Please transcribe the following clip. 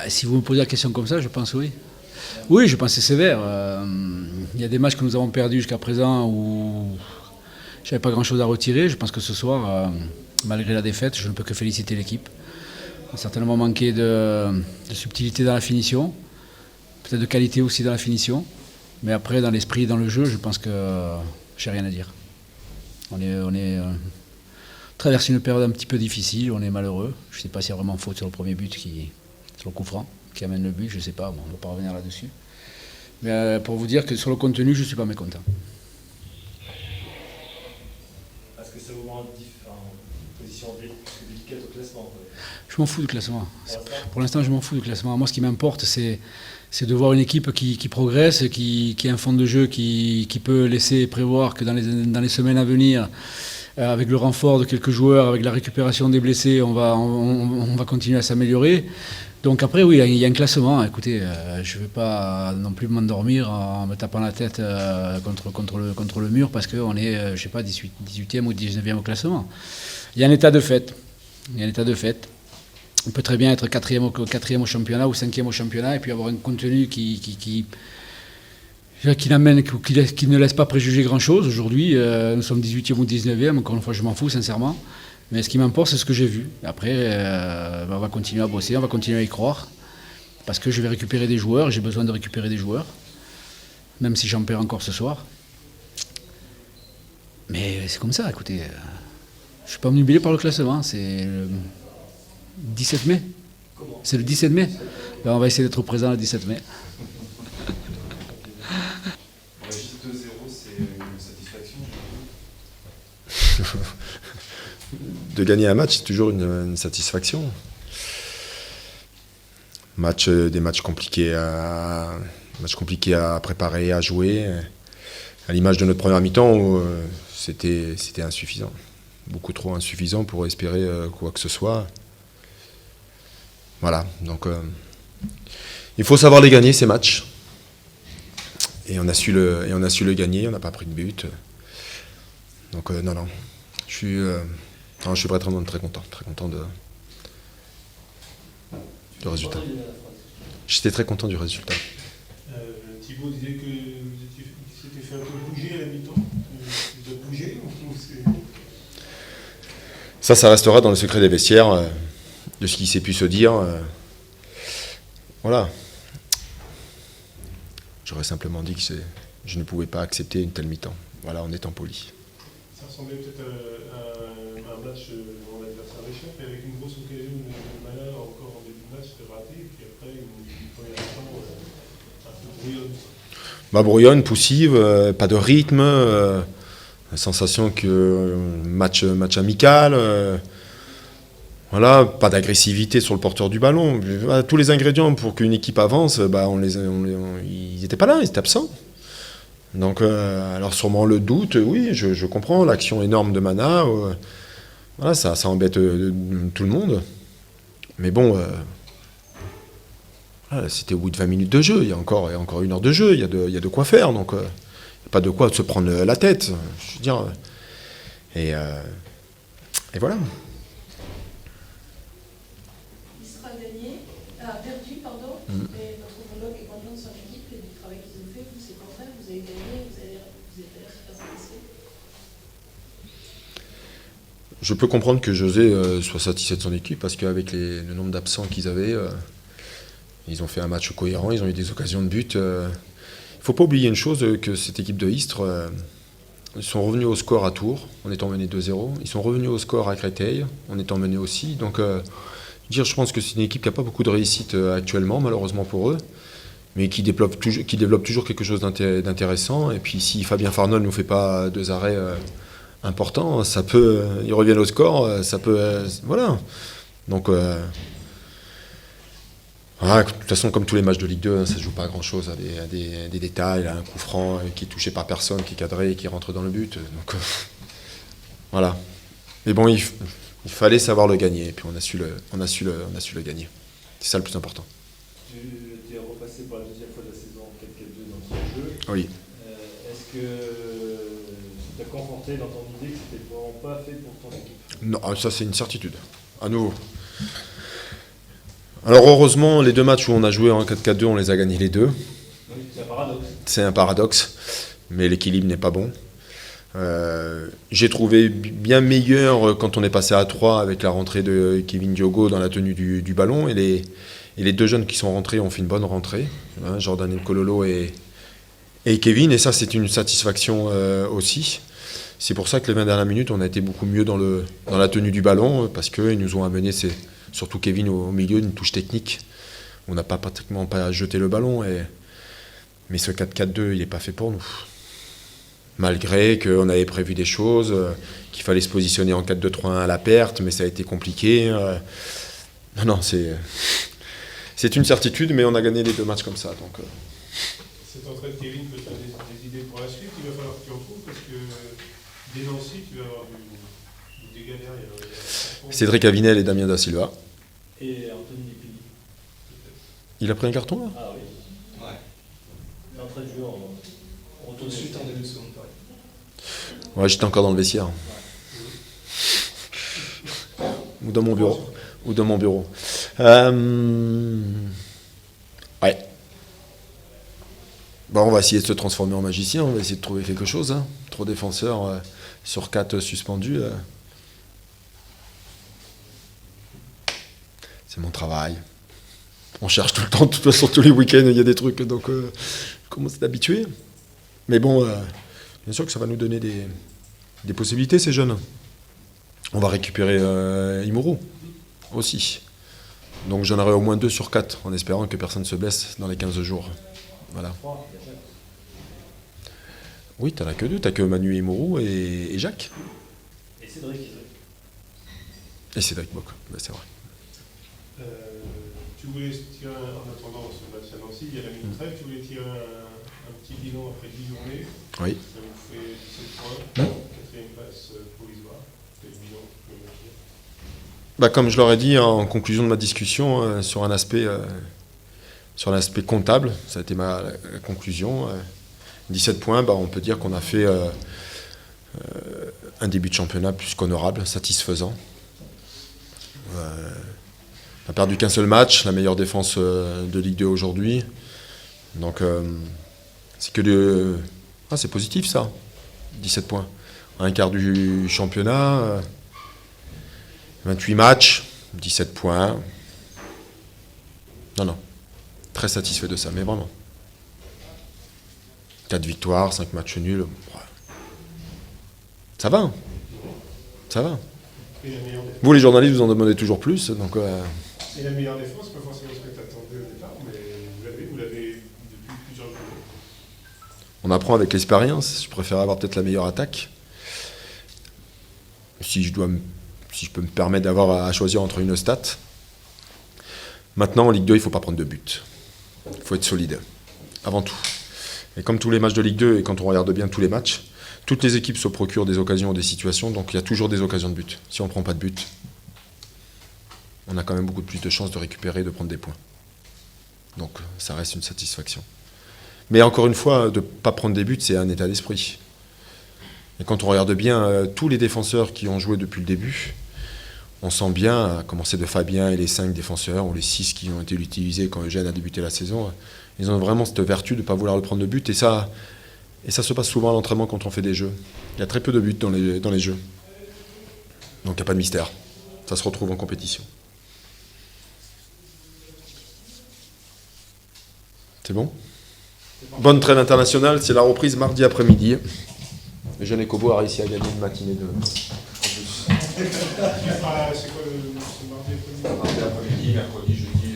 Si vous me posez la question comme ça, je pense oui. Oui, je pense que c'est sévère. Il y a des matchs que nous avons perdus jusqu'à présent où je n'avais pas grand-chose à retirer. Je pense que ce soir, malgré la défaite, je ne peux que féliciter l'équipe. On a certainement manqué de subtilité dans la finition, peut-être de qualité aussi dans la finition. Mais après, dans l'esprit et dans le jeu, je pense que j'ai rien à dire. On traverse une période un petit peu difficile, on est malheureux. Je ne sais pas s'il y a vraiment faute sur le premier but, sur le coup franc, qui amène le but, je ne sais pas, bon, on ne va pas revenir là-dessus. Mais pour vous dire que sur le contenu, je ne suis pas mécontent. Est-ce que ça vous rend en position délicate au classement? Je m'en fous du classement. Pour l'instant, je m'en fous du classement. Moi, ce qui m'importe, c'est de voir une équipe qui progresse, qui a un fond de jeu qui peut laisser prévoir que dans les semaines à venir, avec le renfort de quelques joueurs, avec la récupération des blessés, on va continuer à s'améliorer. Donc après, oui, il y a un classement. Écoutez, je ne vais pas non plus m'endormir en me tapant la tête contre le mur parce qu'on est, je ne sais pas, 18e ou 19e au classement. Il y a un état de fait. On peut très bien être quatrième au championnat ou 5e au championnat et puis avoir un contenu qui ne laisse pas préjuger grand-chose. Aujourd'hui, nous sommes 18e ou 19e. Encore une fois, je m'en fous, sincèrement. Mais ce qui m'importe, c'est ce que j'ai vu. Après, on va continuer à bosser, on va continuer à y croire. Parce que je vais récupérer des joueurs, j'ai besoin de récupérer des joueurs. Même si j'en perds encore ce soir. Mais c'est comme ça, écoutez. Je ne suis pas obnubilé par le classement. C'est le 17 mai. C'est le 17 mai. Ben, on va essayer d'être présent le 17 mai. Juste 2-0, c'est une satisfaction. De gagner un match, c'est toujours une satisfaction. Des matchs compliqués à préparer, à jouer. À l'image de notre première mi-temps, où c'était insuffisant. Beaucoup trop insuffisant pour espérer quoi que ce soit. Voilà, donc il faut savoir les gagner, ces matchs. Et on a su le gagner, on n'a pas pris de but. Donc non. Je suis vraiment très content du résultat. J'étais très content du résultat. Thibaut disait que vous s'était fait un peu bouger à la mi-temps. Vous avez bougé Ça restera dans le secret des vestiaires, de ce qui s'est pu se dire. Voilà. J'aurais simplement dit que je ne pouvais pas accepter une telle mi-temps. Voilà, en étant poli. Ça ressemblait peut-être à un match dont l'adversaire échappe, mais avec une grosse occasion de Mana encore en début de match de raté, et puis après une première mi-temps un peu brouillonne. Brouillonne, poussive, pas de rythme, sensation que match amical, voilà, pas d'agressivité sur le porteur du ballon. Tous les ingrédients pour qu'une équipe avance, ils n'étaient pas là, ils étaient absents. Donc, alors sûrement le doute, oui, je comprends, l'action énorme de Mana, voilà, ça embête tout le monde. Mais bon, voilà, c'était au bout de 20 minutes de jeu, il y a encore 1 heure de jeu, il y a de quoi faire, donc il n'y a pas de quoi se prendre la tête, je veux dire. Et voilà. Il sera perdu, mais votre homologue est content de son équipe et du travail qu'ils ont fait. Vous, c'est le contraire, vous avez gagné, vous êtes allé super satisfait. Je peux comprendre que José soit satisfait de son équipe, parce qu'avec le nombre d'absents qu'ils avaient, ils ont fait un match cohérent, ils ont eu des occasions de but. Il ne faut pas oublier une chose, que cette équipe de Istres, ils sont revenus au score à Tours, en étant menés 2-0. Ils sont revenus au score à Créteil, en étant menés aussi. Donc, je pense que c'est une équipe qui n'a pas beaucoup de réussite actuellement, malheureusement pour eux, mais qui développe toujours quelque chose d'intéressant. Et puis, si Fabien Farnol ne nous fait pas 2 arrêts importants, ils reviennent au score, ça peut... voilà. Donc... voilà, de toute façon, comme tous les matchs de Ligue 2, ça ne se joue pas à grand-chose, à des détails, à un coup franc qui est touché par personne, qui est cadré et qui rentre dans le but. Donc, voilà. Mais bon, il fallait savoir le gagner, et puis on a su le gagner. C'est ça le plus important. Tu es repassé pour la 2e fois de la saison 4-4-2 dans ce jeu. Oui. Est-ce que tu t'as conforté dans ton idée que c'était vraiment pas fait pour ton équipe? Non, ça c'est une certitude. À nouveau. Alors heureusement, les 2 matchs où on a joué en 4-4-2, on les a gagnés les 2. C'est un paradoxe. C'est un paradoxe, mais l'équilibre n'est pas bon. J'ai trouvé bien meilleur quand on est passé à 3 avec la rentrée de Kevin Diogo dans la tenue du ballon. Et les 2 jeunes qui sont rentrés ont fait une bonne rentrée, hein, Jordan Nkololo et Kevin. Et ça, c'est une satisfaction aussi. C'est pour ça que les 20 dernières minutes, on a été beaucoup mieux dans la tenue du ballon, parce qu'ils nous ont amené, surtout Kevin au milieu, une touche technique. On n'a pratiquement pas jeté le ballon. Mais ce 4-4-2, il n'est pas fait pour nous. Malgré qu'on avait prévu des choses, qu'il fallait se positionner en 4-2-3-1 à la perte, mais ça a été compliqué. Non, c'est une certitude, mais on a gagné les 2 matchs comme ça. Donc, Cette entrée de Kevin peut te donner des idées pour la suite. Il va falloir que tu en trouves, parce que dès Nancy, tu vas avoir du dégât derrière. Cédric Avinel et Damien Da Silva. Et Anthony Dupini. Il a pris un carton là ? Ah oui. Ouais. L'entrée de jeu en Tout de suite en début de seconde période. Ouais, j'étais encore dans le vestiaire. Ou dans mon bureau. Ouais. Bon, on va essayer de se transformer en magicien, on va essayer de trouver quelque chose. Hein. 3 défenseurs sur 4 suspendus. C'est mon travail. On cherche tout le temps, de toute façon, tous les week-ends, il y a des trucs, donc je commence à t'habituer. Mais bon, bien sûr que ça va nous donner des possibilités, ces jeunes. On va récupérer Imuru aussi. Donc j'en aurai au moins 2 sur 4, en espérant que personne ne se blesse dans les 15 jours. Voilà. 3, il y a Jacques. Oui, t'en as que 2, t'as que Manu Imuru et Jacques. Et Cédric. Et Cédric Boc, c'est vrai. Tu voulais tirer, en attendant ce match à Nancy, il y a la minute trêve, tu voulais tirer un petit bilan après 10 journées. Oui. Ça vous fait 17 points, 4e place provisoire. C'est le bilan que tu peux me dire. Bah, comme je leur ai dit en conclusion de ma discussion, sur l'aspect comptable, ça a été la conclusion. 17 points, bah, on peut dire qu'on a fait un début de championnat plus qu'honorable, satisfaisant. On n'a perdu qu'un seul match, la meilleure défense de Ligue 2 aujourd'hui. Donc c'est positif ça, 17 points. Un quart du championnat, 28 matchs, 17 points. Non, très satisfait de ça, mais vraiment. 4 victoires, 5 matchs nuls. Ouais. Ça va. Et la meilleure défense, Vous les journalistes, vous en demandez toujours plus. Donc, et la meilleure défense, pas forcément ce que tu attendais au départ, mais vous l'avez depuis plusieurs jours. on apprend avec l'expérience. Je préfère avoir peut-être la meilleure attaque. Si je peux me permettre d'avoir à choisir entre une stat. Maintenant, en Ligue 2, il ne faut pas prendre de but. Il faut être solide, avant tout. Et comme tous les matchs de Ligue 2, et quand on regarde bien tous les matchs, toutes les équipes se procurent des occasions ou des situations, donc il y a toujours des occasions de but. Si on ne prend pas de but, on a quand même beaucoup plus de chances de récupérer et de prendre des points. Donc ça reste une satisfaction. Mais encore une fois, de ne pas prendre des buts, c'est un état d'esprit. Et quand on regarde bien tous les défenseurs qui ont joué depuis le début, on sent bien, à commencer de Fabien et les 5 défenseurs, ou les 6 qui ont été utilisés quand Eugène a débuté la saison, ils ont vraiment cette vertu de ne pas vouloir le prendre de but. Et ça se passe souvent à l'entraînement quand on fait des jeux. Il y a très peu de buts dans les jeux. Donc il n'y a pas de mystère. Ça se retrouve en compétition. C'est bon ? Bonne trêve internationale, c'est la reprise mardi après-midi. Le jeune Ekobo a réussi à gagner une matinée de... C'est quoi le mardi après-midi? Mardi après-midi, mercredi, jeudi...